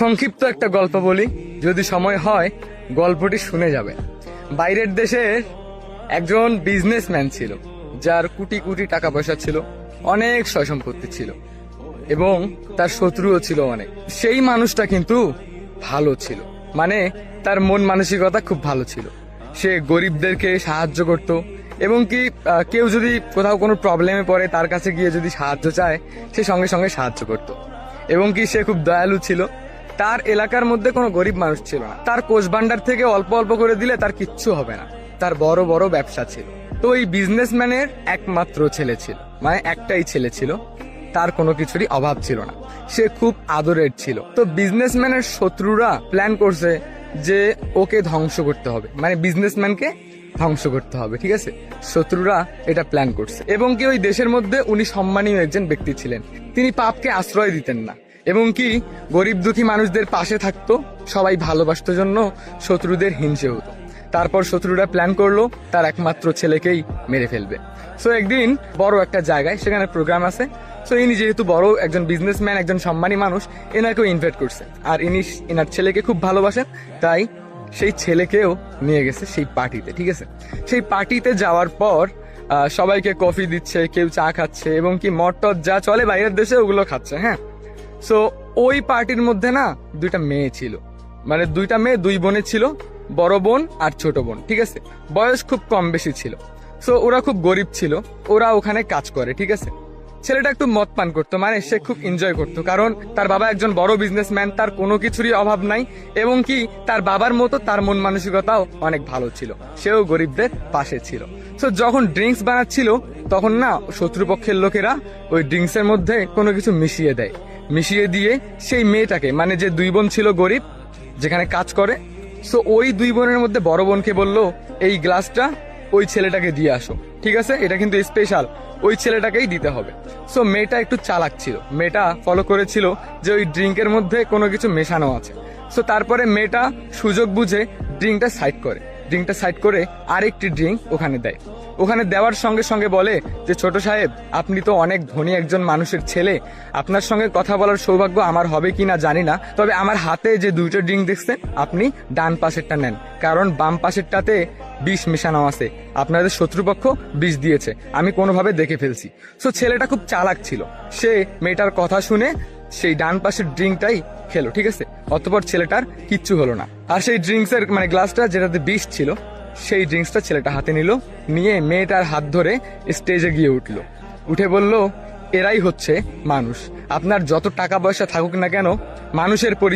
সংক্ষিপ্ত একটা গল্প বলি, যদি সময় হয় গল্পটি শুনে যাবে। বাইরের দেশের একজন বিজনেসম্যান ছিল, যার কোটি কোটি টাকা পয়সা ছিল, অনেক সয় সম্পত্তি ছিল এবং তার শত্রুও ছিল অনেক। সেই মানুষটা কিন্তু ভালো ছিল, মানে তার মন মানসিকতা খুব ভালো ছিল। সে গরিবদেরকে সাহায্য করত এবং কি কেউ যদি কোথাও কোনো প্রবলেমে পড়ে তার কাছে গিয়ে যদি সাহায্য চায় সে সঙ্গে সঙ্গে সাহায্য করত এবং কি সে খুব দয়ালু ছিল। তার এলাকার মধ্যে কোনো গরিব মানুষ ছিল না। তার কোষ ভান্ডার থেকে অল্প অল্প করে দিলে তার কিচ্ছু হবে না। তার বড় বড় ব্যবসা ছিল। তো এই বিজনেসম্যানের একমাত্র ছেলে ছিল, মানে একটাই ছেলে ছিল, তার কোনো কিছুরই অভাব ছিল না। সে খুব আদরের ছিল। তো বিজনেসম্যানের শত্রুরা প্ল্যান করছে যে ওকে ধ্বংস করতে হবে, মানে বিজনেসম্যানকে ধ্বংস করতে হবে, ঠিক আছে। শত্রুরা এটা প্ল্যান করছে এবং কি ওই দেশের মধ্যে উনি সম্মানীয় একজন ব্যক্তি ছিলেন। তিনি পাপকে আশ্রয় দিতেন না এবং কি গরিব দুঃখী মানুষদের পাশে থাকতো, সবাই ভালোবাসত জন্য শত্রুদের হিংসে হতো। তারপর শত্রুরা প্ল্যান করলো তার একমাত্র ছেলেকেই মেরে ফেলবে। সো একদিন বড় একটা জায়গায় সেখানে প্রোগ্রাম আছে। সো ইনি যেহেতু বড় একজন বিজনেসম্যান, একজন সম্মানী মানুষ, এনাকেও ইনভাইট করছে। আর ইনি এনার ছেলেকে খুব ভালোবাসেন, তাই সেই ছেলেকেও নিয়ে গেছে সেই পার্টিতে, ঠিক আছে। সেই পার্টিতে যাওয়ার পর সবাইকে কফি দিচ্ছে, কেউ চা খাচ্ছে এবং কি মদ টদ যা চলে বাইরের দেশে ওগুলো খাচ্ছে, হ্যাঁ। সো ওই পার্টির মধ্যে না দুইটা মেয়ে ছিল, মানে দুইটা মেয়ে, দুই বোনে ছিল, বড় বোন আর ছোট বোন, ঠিক আছে। বয়স খুব কম বেশি ছিল। সো ওরা খুব গরিব ছিল, ওরা ওখানে কাজ করে, ঠিক আছে। ছেলেটা একটু মদ পান করতো, মানে সে খুব এনজয় করতো, কারণ তার বাবা একজন বড় বিজনেসম্যান, তার কোনো কিছুরই অভাব নাই এবং কি তার বাবার মতো তার মন মানসিকতাও অনেক ভালো ছিল, সেও গরিবদের পাশে ছিল। সো যখন ড্রিঙ্কস বানাচ্ছিল তখন না শত্রুপক্ষের লোকেরা ওই ড্রিঙ্কসের মধ্যে কোনো কিছু মিশিয়ে দেয়। মিশিয়ে দিয়ে সেই মেয়েটাকে, মানে যে দুই বোন ছিল গরিব যেখানে কাজ করে, সো ওই দুই বোনের মধ্যে বড় বোনকে বললো এই গ্লাসটা ওই ছেলেটাকে দিয়ে আসো, ঠিক আছে, এটা কিন্তু স্পেশাল, ওই ছেলেটাকেই দিতে হবে। সো মেয়েটা একটু চালাক ছিল, মেয়েটা ফলো করেছিল যে ওই ড্রিঙ্কের মধ্যে কোনো কিছু মেশানো আছে। সো তারপরে মেয়েটা সুযোগ বুঝে ড্রিঙ্কটা সাইড করে আরেকটি ড্রিঙ্ক ওখানে দেয়। ওখানে দেওয়ার সঙ্গে সঙ্গে বলে যে ছোট সাহেব, আপনি তো অনেক ধনী একজন মানুষের ছেলে, আপনার সঙ্গে কথা বলার সৌভাগ্য আমার হবে কিনা জানি না, তবে আমার হাতে যে দুইটা ড্রিঙ্ক দেখছেন আপনি ডান পাশেরটা নেন, কারণ বাম পাশেরটাতে বিষ মেশানো আছে, আপনাদের শত্রুপক্ষ বিষ দিয়েছে, আমি কোনোভাবে দেখে ফেলছি। সো ছেলেটা খুব চালাক ছিল, সে মেয়েটার কথা শুনে সেই ডান পাশের ড্রিঙ্কটাই খেলো, ঠিক আছে। অতঃপর ছেলেটার কিচ্ছু হলো না। আর সেই ড্রিঙ্কসের মানে গ্লাসটা যেটাতে বিষ ছিল, সেই ড্রিঙ্কসটা ছেলেটা হাতে নিয়ে মেয়েটার হাত ধরে স্টেজে গিয়ে উঠে বলল, এরাই হচ্ছে মানুষ। আপনার যত টাকা পয়সা থাকুক না কেন, মানুষের পরিচয়